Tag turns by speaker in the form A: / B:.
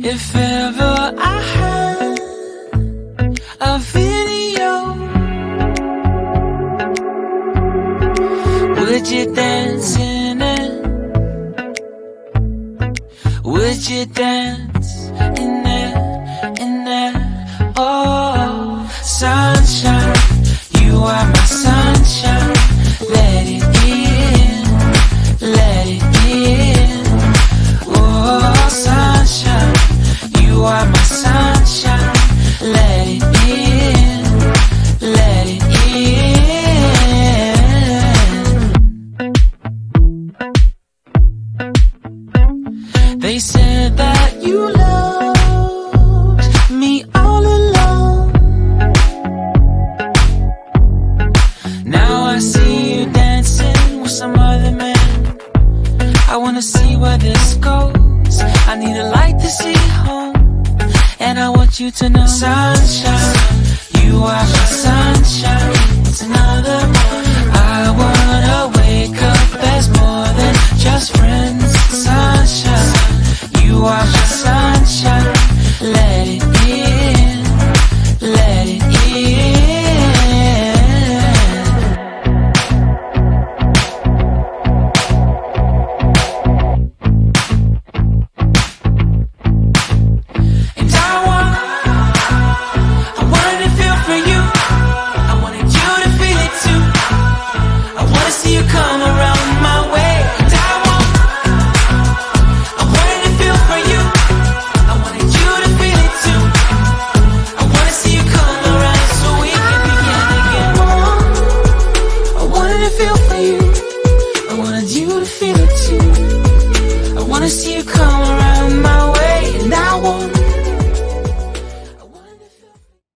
A: If ever I had a video, would you dance in it? Would you dance in it, in it? Oh, sunshine, you are my sunshine. Let it in, let it in. Oh, sunshine, you are my sunshine. Let it in, let it in. They said that you loved me all along. Now I see you dancing with some other man. I wanna see where this goes. I need a light to see home, and I want you to know, sunshine, you are my sunshine. It's another morning. I wanna wake up as more than just friends. Sunshine, you are my sunshine. Let it in, let it in. And I wanted to feel for you. I wanted you to feel it too. I wanna see you come around my way. And I wanted to feel for you. I wanted you to feel it too. I wanna see you come around so we can begin again. I wanted to feel for you. I wanted you to feel it too. I wanna see you come around.